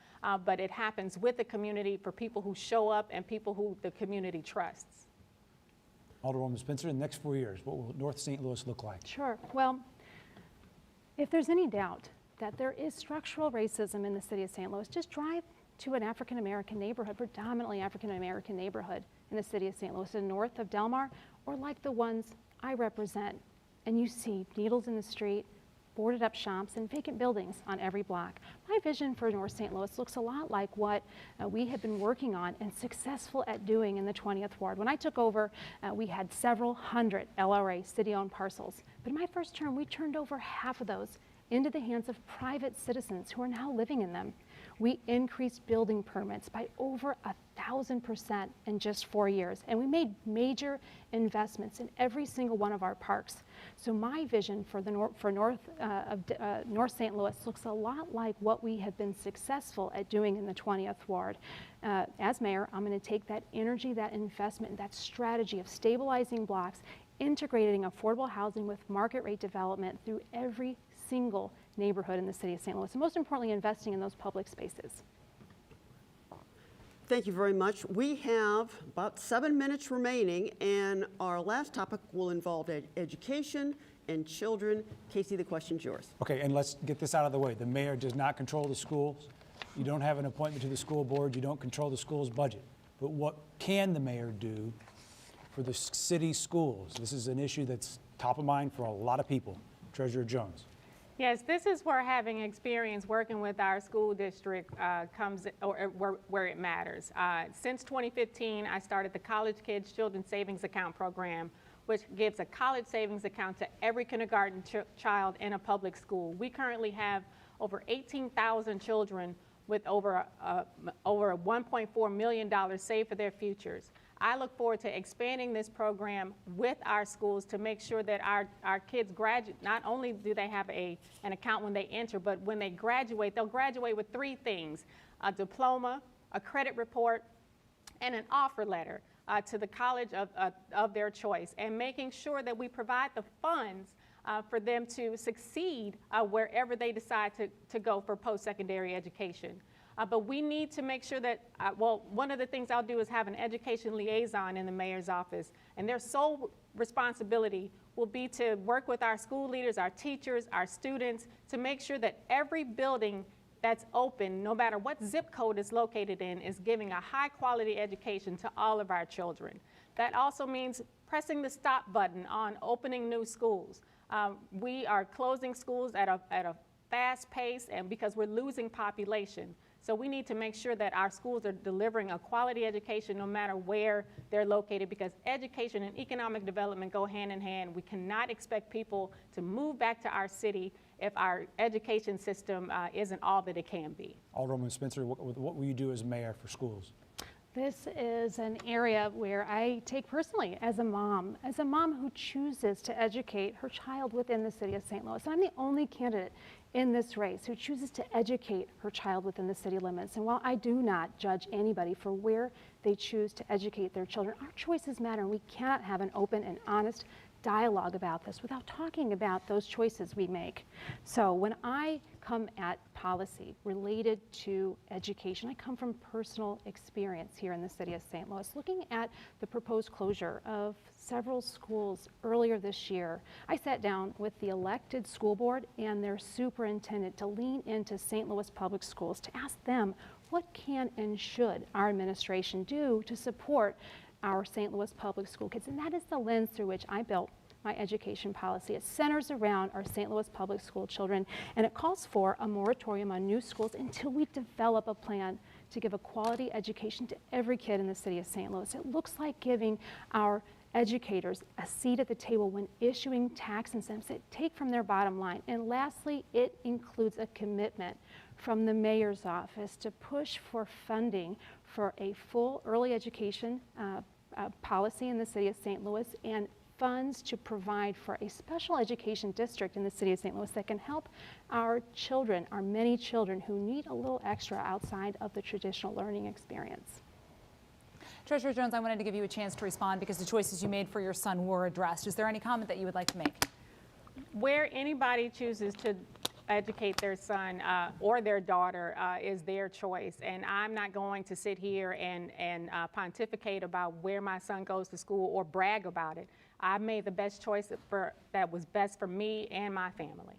but it happens with the community for people who show up and people who the community trusts. Alderwoman Spencer, in the next 4 years, what will North St. Louis look like? Sure. Well, if there's any doubt that there is structural racism in the city of St. Louis, just drive to an African-American neighborhood, predominantly African-American neighborhood in the city of St. Louis, and north of Delmar, or like the ones I represent, and you see needles in the street, boarded up shops, and vacant buildings on every block. My vision for North St. Louis looks a lot like what we have been working on and successful at doing in the 20th Ward. When I took over, we had several hundred LRA city-owned parcels, but in my first term, we turned over half of those into the hands of private citizens who are now living in them. We increased building permits by over 1,000% in just 4 years, and we made major investments in every single one of our parks. So my vision for the North St. Louis looks a lot like what we have been successful at doing in the 20th Ward. As mayor, I'm going to take that energy, that investment, that strategy of stabilizing blocks, integrating affordable housing with market rate development through every single neighborhood in the city of St. Louis, and most importantly, investing in those public spaces. Thank you very much. We have about 7 minutes remaining, and our last topic will involve education and children. Casey, the question's yours. Okay, and let's get this out of the way. The mayor does not control the schools. You don't have an appointment to the school board. You don't control the school's budget. But what can the mayor do for the city schools? This is an issue that's top of mind for a lot of people. Treasurer Jones. Yes, this is where having experience working with our school district comes, or where it matters. Since 2015, I started the College Kids Children's Savings Account program, which gives a college savings account to every kindergarten child in a public school. We currently have over 18,000 children with over $1.4 million saved for their futures. I look forward to expanding this program with our schools to make sure that our kids graduate. Not only do they have an account when they enter, but when they graduate, they'll graduate with 3 things: a diploma, a credit report, and an offer letter. to the college of their choice, and making sure that we provide the funds for them to succeed wherever they decide to go for post-secondary education. But we need to make sure that, well, one of the things I'll do is have an education liaison in the mayor's office, and their sole responsibility will be to work with our school leaders, our teachers, our students, to make sure that every building that's open, no matter what zip code it's located in, is giving a high quality education to all of our children. That also means pressing the stop button on opening new schools. We are closing schools at a fast pace, and because we're losing population. So we need to make sure that our schools are delivering a quality education no matter where they're located, because education and economic development go hand in hand. We cannot expect people to move back to our city if our education system isn't all that it can be. Alderwoman Spencer, what will you do as mayor for schools? This is an area where I take personally as a mom who chooses to educate her child within the city of St. Louis. I'm the only candidate in this race who chooses to educate her child within the city limits. And while I do not judge anybody for where they choose to educate their children, our choices matter, and we cannot have an open and honest dialogue about this without talking about those choices we make. So when I come at policy related to education, I come from personal experience here in the city of St. Louis. Looking at the proposed closure of several schools earlier this year, I sat down with the elected school board and their superintendent to lean into St. Louis public schools to ask them what can and should our administration do to support our St. Louis public school kids. And that is the lens through which I built my education policy. It centers around our St. Louis public school children, and it calls for a moratorium on new schools until we develop a plan to give a quality education to every kid in the city of St. Louis. It looks like giving our educators a seat at the table when issuing tax incentives that take from their bottom line. And lastly, it includes a commitment from the mayor's office to push for funding for a full early education policy in the city of St. Louis, and funds to provide for a special education district in the city of St. Louis that can help our children, our many children who need a little extra outside of the traditional learning experience. Treasurer Jones, I wanted to give you a chance to respond because the choices you made for your son were addressed. Is there any comment that you would like to make? Where anybody chooses to educate their son or their daughter is their choice, and I'm not going to sit here and pontificate about where my son goes to school or brag about it. I made the best choice that was best for me and my family.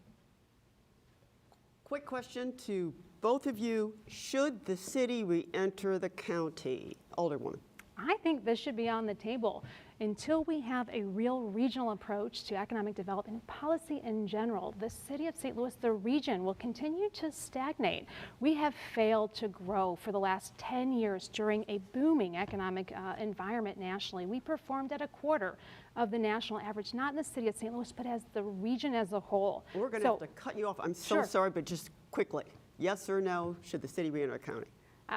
Quick question to both of you. Should the city re-enter the county? Alderwoman. I think this should be on the table until we have a real regional approach to economic development and policy in general. The city of St. Louis, the region, will continue to stagnate. We have failed to grow for the last 10 years during a booming economic environment nationally. We performed at a quarter of the national average, not in the city of St. Louis, but as the region as a whole. We're going to have to cut you off. I'm so Sure. sorry, but just quickly. Yes or no, should the city re-enter the county?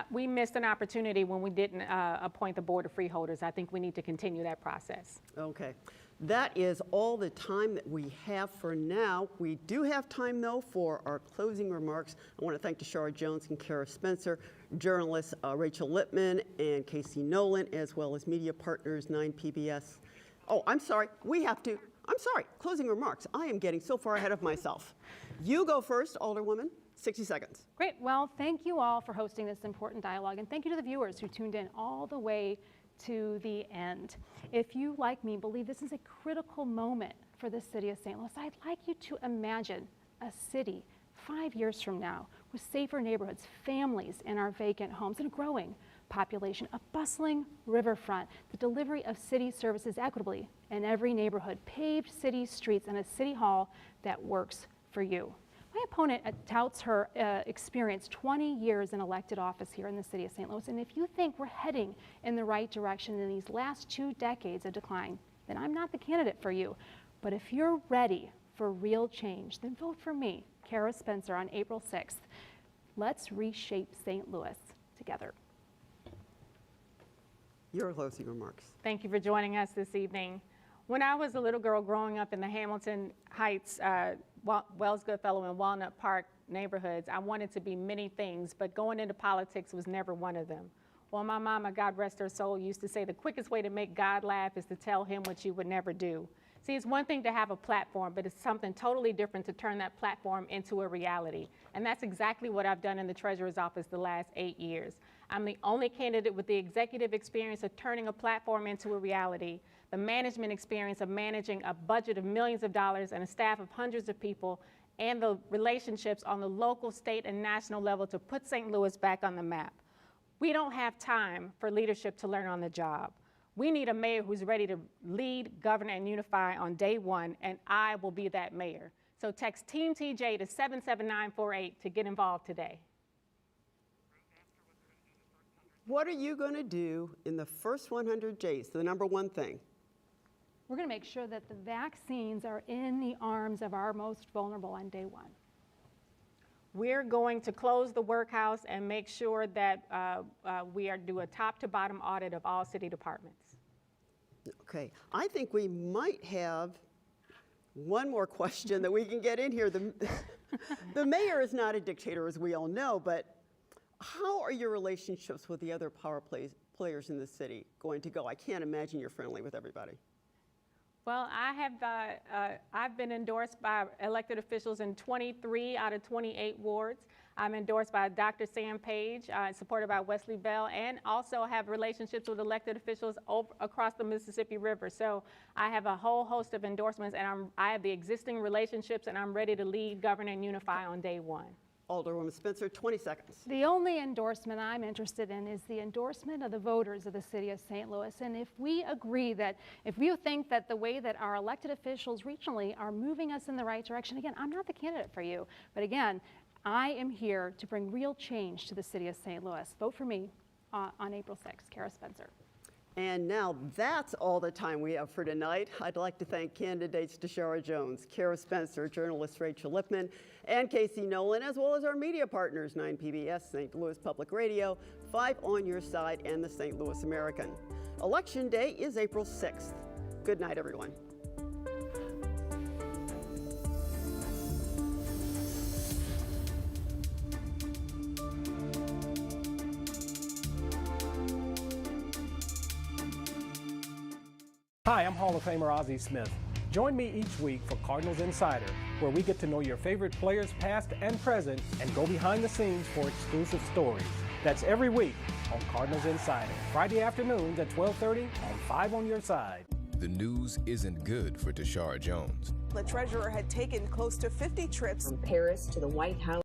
We missed an opportunity when we didn't appoint the Board of Freeholders. I think we need to continue that process. Okay. That is all the time that we have for now. We do have time, though, for our closing remarks. I want to thank Tishaura Jones and Cara Spencer, journalists Rachel Lippman and Casey Nolan, as well as media partners 9 PBS. Oh, I'm sorry. I'm sorry. Closing remarks. I am getting so far ahead of myself. You go first, Alderwoman. 60 seconds. Great. Well, thank you all for hosting this important dialogue, and thank you to the viewers who tuned in all the way to the end. If you, like me, believe this is a critical moment for the city of St. Louis, I'd like you to imagine a city 5 years from now with safer neighborhoods, families in our vacant homes, and a growing population, a bustling riverfront, the delivery of city services equitably in every neighborhood, paved city streets, and a city hall that works for you. My opponent touts her experience, 20 years in elected office here in the city of St. Louis, and if you think we're heading in the right direction in these last 2 decades of decline, then I'm not the candidate for you. But if you're ready for real change, then vote for me, Cara Spencer, on April 6th. Let's reshape St. Louis together. Your closing remarks. Thank you for joining us this evening. When I was a little girl growing up in the Hamilton Heights, Wells Goodfellow and Walnut Park neighborhoods, I wanted to be many things, but going into politics was never one of them. Well, my mama, God rest her soul, used to say the quickest way to make God laugh is to tell him what you would never do. See, it's one thing to have a platform, but it's something totally different to turn that platform into a reality. And that's exactly what I've done in the Treasurer's Office the last 8 years. I'm the only candidate with the executive experience of turning a platform into a reality, the management experience of managing a budget of millions of dollars and a staff of hundreds of people, and the relationships on the local, state, and national level to put St. Louis back on the map. We don't have time for leadership to learn on the job. We need a mayor who's ready to lead, govern, and unify on day one, and I will be that mayor. So text Team TJ to 77948 to get involved today. What are you going to do in the first 100 days? The number one thing. We're going to make sure that the vaccines are in the arms of our most vulnerable on day one. We're going to close the workhouse and make sure that we do a top to bottom audit of all city departments. Okay, I think we might have one more question that we can get in here. The mayor is not a dictator, as we all know, but how are your relationships with the other power players in the city going to go? I can't imagine you're friendly with everybody. Well, I've been endorsed by elected officials in 23 out of 28 wards. I'm endorsed by Dr. Sam Page, supported by Wesley Bell, and also have relationships with elected officials across the Mississippi River. So I have a whole host of endorsements, and I have the existing relationships, and I'm ready to lead, govern, and unify on day one. Alderwoman Spencer, 20 seconds. The only endorsement I'm interested in is the endorsement of the voters of the city of St. Louis. And if we agree that, if you think that the way that our elected officials regionally are moving us in the right direction, again, I'm not the candidate for you. But again, I am here to bring real change to the city of St. Louis. Vote for me on April 6th. Cara Spencer. And now that's all the time we have for tonight. I'd like to thank candidates Tishaura Jones, Cara Spencer, journalist Rachel Lippman, and Casey Nolan, as well as our media partners, 9 PBS, St. Louis Public Radio, 5 on Your Side, and the St. Louis American. Election Day is April 6th. Good night, everyone. Hi, I'm Hall of Famer Ozzie Smith. Join me each week for Cardinals Insider, where we get to know your favorite players past and present and go behind the scenes for exclusive stories. That's every week on Cardinals Insider, Friday afternoons at 12:30 on 5 on Your Side. The news isn't good for Tishaura Jones. The treasurer had taken close to 50 trips from Paris to the White House.